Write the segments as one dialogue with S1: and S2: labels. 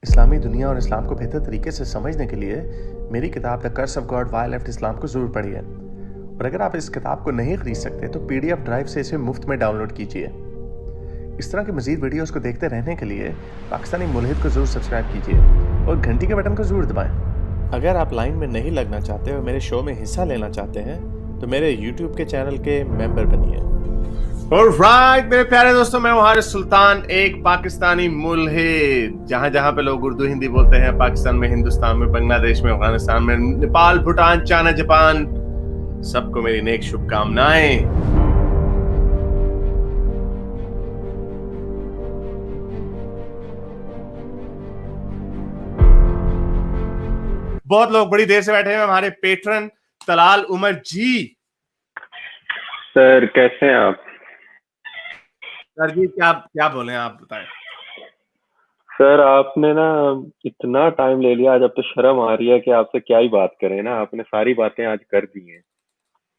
S1: इस्लामी दुनिया और इस्लाम को बेहतर तरीके से समझने के लिए मेरी किताब the curse of God why left Islam को ज़रूर पढ़िए। और अगर आप इस किताब को नहीं खरीद सकते तो PDF ड्राइव से इसे मुफ्त में डाउनलोड कीजिए। इस तरह के मज़ीद वीडियोस को देखते रहने के लिए पाकिस्तानी मुल्हिद को ज़रूर सब्सक्राइब कीजिए और घंटी के बटन को ज़रूर दबाएं। अगर आप लाइन में नहीं लगना चाहते और मेरे शो में हिस्सा लेना चाहते हैं तो मेरे YouTube के चैनल के मेंबर बनिए। ऑलराइट मेरे प्यारे दोस्तों, मैं हूं हारिस सुल्तान, एक पाकिस्तानी मुल्हिद। जहां जहां पे लोग उर्दू हिंदी बोलते हैं, पाकिस्तान में, हिंदुस्तान में, बांग्लादेश में, अफगानिस्तान में, नेपाल, भूटान, चाइना, जापान, सबको मेरी नेक शुभकामनाएं। बहुत लोग बड़ी देर से बैठे हैं। हमारे पेट्रन तलाल उमर जी।
S2: सर कैसे हैं आप?
S1: सर जी क्या क्या बोले, आप बताएं।
S2: सर आपने ना इतना टाइम ले लिया, आज अब तो शर्म आ रही है कि आपसे क्या ही बात करें ना। आपने सारी बातें आज कर दी हैं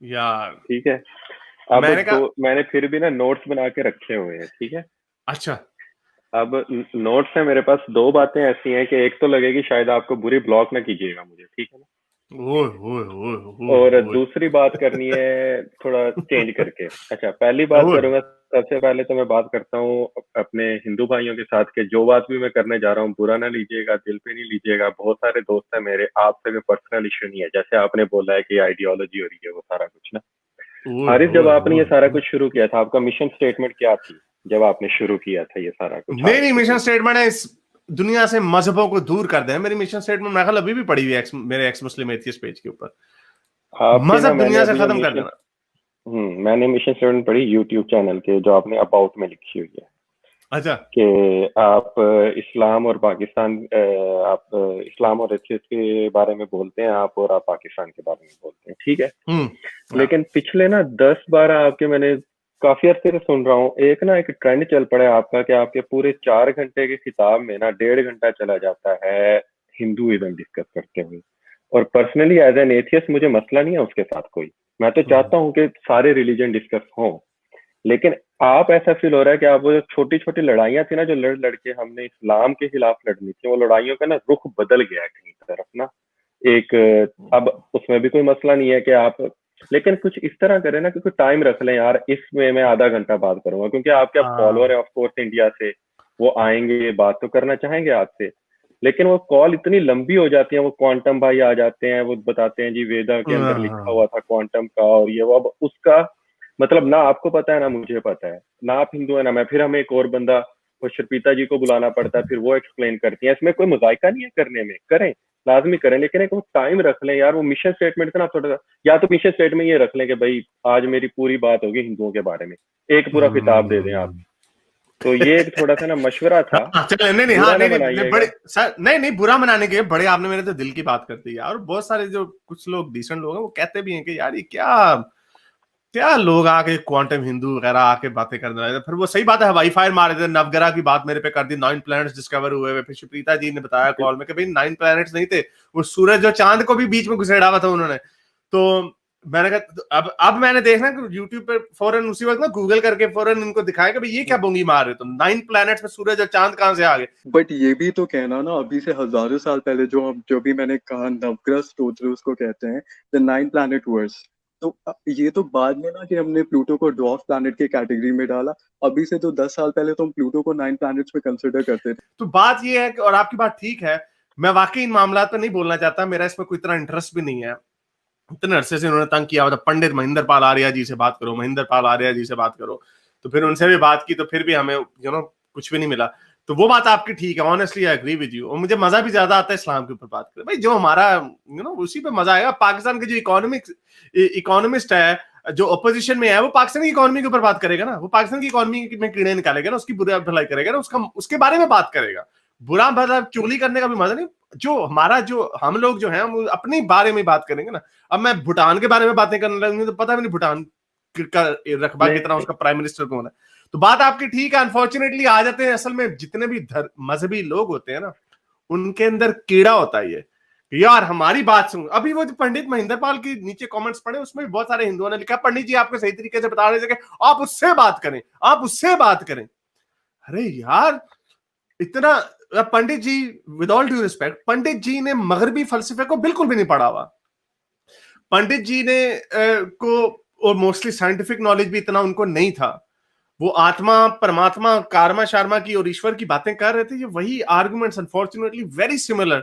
S1: यार।
S2: ठीक है। अब मैंने फिर भी ना नोट्स बना के रखे हुए हैं, ठीक है।
S1: अच्छा।
S2: अब नोट्स है मेरे पास। दो बातें ऐसी हैं कि एक तो लगेगी शायद आपको बुरी, ब्लॉक ना कीजिएगा मुझे, ठीक है ना। और दूसरी बात करनी है थोड़ा चेंज करके। अच्छा, पहली बात करूंगा। सबसे पहले तो मैं बात करता हूँ अपने हिंदू भाइयों के साथ के जो बात भी मैं करने जा रहा हूँ बुरा ना लीजिएगा, दिल पे नहीं लीजिएगा। बहुत सारे दोस्त हैं मेरे, आपसे भी पर्सनल इश्यू नहीं है। जैसे आपने बोला है कि आइडियोलॉजी हो रही है, वो सारा कुछ ना। हारिस, जब आपने ये सारा कुछ शुरू किया था, आपका मिशन स्टेटमेंट क्या थी जब आपने शुरू किया था ये सारा कुछ?
S1: मेरी मिशन स्टेटमेंट है इस दुनिया से मजहबों को दूर कर दे। मेरी मिशन स्टेटमेंट मेरे ख्याल अभी भी पड़ी हुई है मेरे एक्स मुस्लिम एथियस्ट पेज के ऊपर। मजहब दुनिया से खत्म कर देना।
S2: मैंने मिशन स्टेटमेंट पढ़ी यूट्यूब चैनल के, जो आपने अबाउट में लिखी हुई है।
S1: अच्छा।
S2: कि आप इस्लाम और पाकिस्तान, आप इस्लाम और एथियस्ट के बारे में बोलते हैं आप, और आप पाकिस्तान के बारे में बोलते हैं, ठीक है। लेकिन पिछले ना 10-12 आपके मैंने काफी अर्से से सुन रहा हूँ, एक ट्रेंड चल पड़ा है आपका कि आपके पूरे 4 घंटे के खिताब में ना 1.5 घंटा चला जाता है हिंदुइज्म डिस्कस करते हुए। और पर्सनली एज एन एथियस्ट मुझे मसला नहीं है उसके साथ कोई। मैं तो चाहता हूँ कि सारे रिलीजन डिस्कस हों, लेकिन आप ऐसा फील हो रहा है कि आप वो जो छोटी छोटी लड़ाइयाँ थी ना, जो लड़ के हमने इस्लाम के खिलाफ लड़नी थी, वो लड़ाइयों का ना रुख बदल गया है कहीं तरफ ना। एक अब उसमें भी कोई मसला नहीं है कि आप, लेकिन कुछ इस तरह करें ना, क्योंकि टाइम रख लें यार। इसमें मैं आधा घंटा बात करूंगा क्योंकि आपके फॉलोअर है ऑफ कोर्स इंडिया से, वो आएंगे, बात तो करना चाहेंगे आपसे। लेकिन वो कॉल इतनी लंबी हो जाती है। वो क्वांटम भाई आ जाते हैं, वो बताते हैं जी वेदा के अंदर लिखा हुआ था क्वांटम का, और ये वो। अब उसका मतलब ना आपको पता है ना मुझे पता है, ना आप हिंदू है ना मैं, फिर हमें एक और बंदा, वो शर्पिता जी को बुलाना पड़ता है, फिर वो एक्सप्लेन करती है। इसमें कोई मुजायका नहीं है करने में, करें, लाजमी करें, लेकिन एक टाइम रख लें यार। वो मिशन स्टेटमेंट से ना थोड़ा सा, या तो मिशन स्टेटमेंट ये रख लें कि भाई आज मेरी पूरी बात होगी हिंदुओं के बारे में, एक पूरा किताब दे दें आप। तो ये एक थोड़ा सा ना मशवरा था।
S1: नहीं, बुरा मनाने के बड़े आपने मेरे तो दिल की बात कर दी यार। और बहुत सारे जो कुछ लोग डिसेंट लोग हैं वो कहते भी हैं कि यार ये क्या लोग आके क्वांटम हिंदू वगैरह आके बातें करने लगे। फिर वो सही बात है, हवाई फायर मारे थे, नवग्रह की बात मेरे पे कर दी, 9 प्लैनेट्स डिस्कवर हुए। फिर सुप्रीता जी ने बताया कॉल में कि भाई 9 प्लैनेट्स नहीं थे, वो सूरज और चांद को भी बीच में घुसेड़ा हुआ था उन्होंने। तो मैंने कहा अब मैंने देखना यूट्यूब पे फौरन उसी वक्त ना गूगल करके फौरन इनको दिखाया कि भाई ये क्या बोंगी मार रहे हो तुम, 9 प्लैनेट्स में सूरज और चांद कहां से आ गए।
S3: बट ये भी तो कहना ना, अभी से हजारों साल पहले जो भी मैंने कहा नवग्रह स्तोत्र उसको कहते हैं द 9 प्लैनेट वर्स। तो ये तो बाद में ना कि हमने प्लूटो को ड्वार्फ प्लैनेट के कैटेगरी में डाला। अभी से तो 10 साल पहले तो हम प्लूटो को 9 प्लैनेट्स में कंसिडर करते थे।
S1: तो बात ये है कि, और आपकी बात ठीक है, मैं वाकई इन मामला पर नहीं बोलना चाहता, मेरा इसमें कोई इतना इंटरेस्ट भी नहीं है। इतने अरसे से उन्होंने तंग किया हुआ था, पंडित महेंद्र पाल आर्या जी से बात करो, महेंद्र पाल आर्या जी से बात करो। तो फिर उनसे भी बात की तो फिर भी हमें कुछ भी नहीं मिला। तो वो बात आपकी ठीक है, honestly I agree with you. और मुझे मजा भी ज्यादा आता है इस्लाम के ऊपर बात करें भाई, जो हमारा उसी पे मजा आएगा। पाकिस्तान के जो इकोनॉमिस्ट है, जो अपोजिशन में है, वो पाकिस्तान की इकोनॉमी के ऊपर बात करेगा ना, वो पाकिस्तान की इकोनॉमी में कीड़े निकालेगा ना, उसकी बुरा भलाई करेगा ना, उसके बारे में बात करेगा। बुरा भला चुगली करने का भी मजा नहीं। जो हम लोग जो हैं हम अपने बारे में बात करेंगे ना। अब मैं भूटान के बारे में बातें करने लगूंगी तो पता भी नहीं भूटान का रकबा कितना, उसका प्राइम मिनिस्टर कौन है। तो बात आपकी ठीक है, अनफॉर्चुनेटली आ जाते हैं असल में जितने भी मजहबी लोग होते हैं ना, उनके अंदर कीड़ा होता है ये यार हमारी बात सुन। अभी वो जो पंडित महेंद्र पाल के नीचे कमेंट्स पढ़े, उसमें भी बहुत सारे हिंदुओं ने लिखा पंडित जी आपको सही तरीके से बता रहे थे कि आप उससे बात करें, आप उससे बात करें। अरे यार इतना पंडित जी, विद ऑल ड्यू रिस्पेक्ट, पंडित जी ने मगरबी फलसफे को बिल्कुल भी नहीं पढ़ा हुआ। पंडित जी ने को, और मोस्टली साइंटिफिक नॉलेज भी इतना उनको नहीं था। वो आत्मा, परमात्मा, कारमा शारमा की और ईश्वर की बातें कर रहे थे। ये वही arguments unfortunately very similar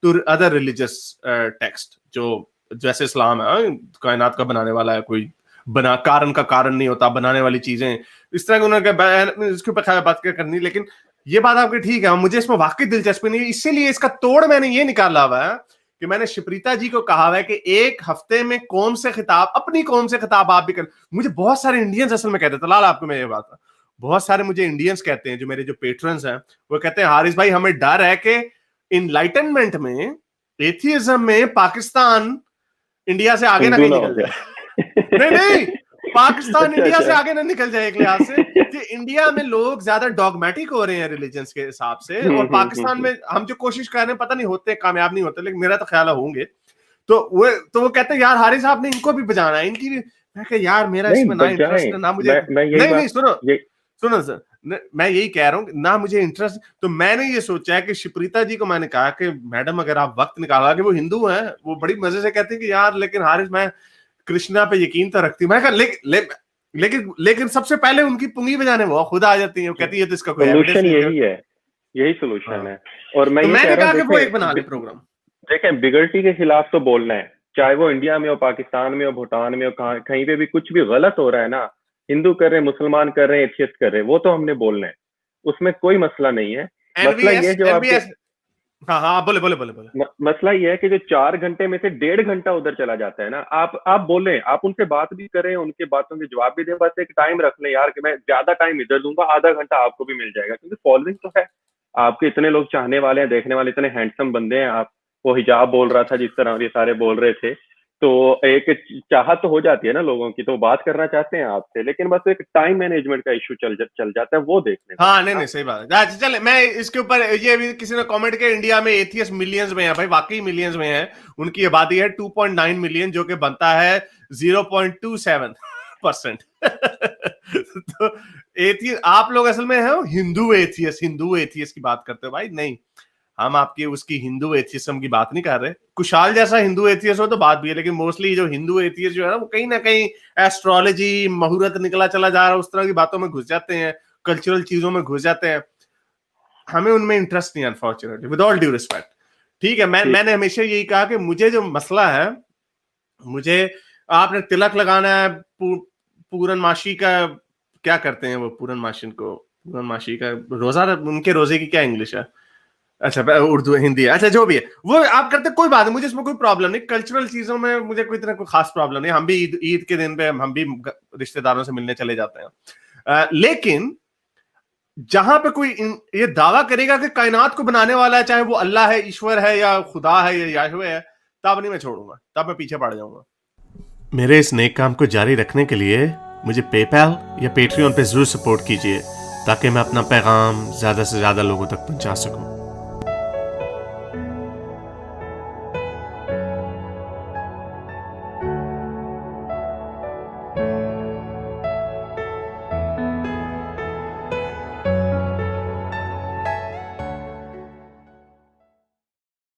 S1: to other religious text, जो जैसे इस्लाम है, कायनात का बनाने वाला है कोई, बना कारण का कारण नहीं होता, बनाने वाली चीजें इस तरह के उन्होंने, इसके ऊपर खैर बात करनी। लेकिन ये बात आपकी ठीक है, मुझे इसमें वाकई दिलचस्पी नहीं है, इसीलिए इसका तोड़ मैंने ये निकाला हुआ है कि मैंने शिप्रीता जी को कहा हुआ है कि एक हफ्ते में कौम से खिताब, अपनी कौम से खिताब आप भी कर। मुझे बहुत सारे इंडियंस असल में कहते हैं, तलाल आपको मैं ये बात, बहुत सारे मुझे इंडियंस कहते हैं, जो मेरे जो पेट्रन्स हैं, वो कहते हैं हारिस भाई हमें डर है कि इनलाइटनमेंट में, एथियज्म में पाकिस्तान इंडिया से आगे ना कहीं निकल जाए। नहीं, पाकिस्तान इंडिया से आगे ना निकल जाए एक लिहाज से कि इंडिया में लोग ज्यादा डॉगमेटिक हो रहे हैं रिलीजन्स के हिसाब से, और पाकिस्तान में हम जो कोशिश कर रहे हैं, पता नहीं होते, कामयाब नहीं होते, लेकिन मेरा तो ख्याल होंगे। तो वो कहते हैं यार हारिस साहब ने इनको भी बजाना है, इनकी भी। मैं कह यार मेरा इसमें ना इंटरेस्ट है ना मुझे, नहीं सुनो सर, मैं यही कह रहा हूँ ना मुझे इंटरेस्ट। तो मैंने ये सोचा है कि शिप्रीता जी को मैंने कहा कि मैडम अगर आप वक्त निकाला, कि वो हिंदू हैं, वो बड़ी मजे से कहती है कि यार लेकिन हारिस मैं कृष्णा पे यकीन तो रखती हूँ। मैं कहा लेकिन सबसे पहले उनकी पुंगी बजाने वो खुद आ जाती है, वो कहती है तो इसका कोई
S2: सोल्यूशन यही है, यही सोल्यूशन है। और मैं ये कह रहा हूँ
S1: वो एक बना ले प्रोग्राम।
S2: देखें, बिगड़ती के खिलाफ तो बोलना है, चाहे वो इंडिया में हो, पाकिस्तान में हो, भूटान में हो, कहीं पे भी कुछ भी गलत हो रहा है ना, हिंदू कर रहे हैं, मुसलमान कर रहे हैं, एथियस्ट कर रहे हैं, वो तो हमने बोलना है, उसमें कोई मसला नहीं है। मसला ये जो आपके,
S1: हाँ बोले
S2: मसला ये है कि जो 4 घंटे में से 1.5 घंटा उधर चला जाता है ना, आप बोलें, आप उनसे बात भी करें, उनके बातों के जवाब भी दें, बस एक टाइम रख लें यार कि मैं ज्यादा टाइम इधर दूंगा, आधा घंटा आपको भी मिल जाएगा, क्योंकि फॉलोइंग तो है आपके, इतने लोग चाहने वाले हैं, देखने वाले, इतने हैंडसम बंदे हैं आप। वो हिजाब बोल रहा था जिस तरह ये सारे बोल रहे थे, तो एक चाहत तो हो जाती है ना लोगों की, तो बात करना चाहते हैं आपसे, लेकिन बस एक टाइम मैनेजमेंट का इशू चल जाता है, वो देखने।
S1: हाँ नहीं सही बात है। चल मैं इसके ऊपर, ये भी किसी ने कमेंट किया, इंडिया में एथियस्ट मिलियंस में है। भाई वाकई मिलियंस में है, उनकी आबादी है 2.9 मिलियन, जो कि बनता है 0.27%। तो एथियस्ट आप लोग असल में है हिंदू एथियस्ट की बात करते हो भाई, नहीं हम आपकी उसकी हिंदू एथियज्म की बात नहीं कर रहे। कुशाल जैसा हिंदू एथियस्ट हो तो बात भी है, लेकिन मोस्टली जो हिंदू एथियस्ट जो है ना, वो कहीं ना कहीं एस्ट्रोलॉजी, मुहूर्त निकला चला जा रहा है, उस तरह की बातों में घुस जाते हैं, कल्चरल चीजों में घुस जाते हैं। हमें उनमें इंटरेस्ट नहीं, unfortunately, with all due respect. ठीक है, मैंने हमेशा यही कहा कि मुझे जो मसला है, मुझे आपने तिलक लगाना है, पूर्णमासी का क्या करते हैं वो, पूर्णमासी का रोजा, उनके रोजे की क्या इंग्लिश है, अच्छा उर्दू हिंदी है, अच्छा जो भी है वो आप करते, कोई बात नहीं, मुझे इसमें कोई प्रॉब्लम नहीं। कल्चरल चीजों में मुझे कोई तरह कोई खास प्रॉब्लम नहीं। हम भी ईद के दिन पे हम भी रिश्तेदारों से मिलने चले जाते हैं। लेकिन जहां पे कोई ये दावा करेगा कि कायनात को बनाने वाला है, चाहे वो अल्लाह है, ईश्वर है, या खुदा है, या याहवे है, तब नहीं मैं छोड़ूंगा, तब मैं पीछे पड़ जाऊंगा। मेरे इस नेक काम को जारी रखने के लिए मुझे पेपैल या पेट्रियन पे जरूर सपोर्ट कीजिए, ताकि मैं अपना पैगाम ज्यादा से ज्यादा लोगों तक पहुंचा सकूं।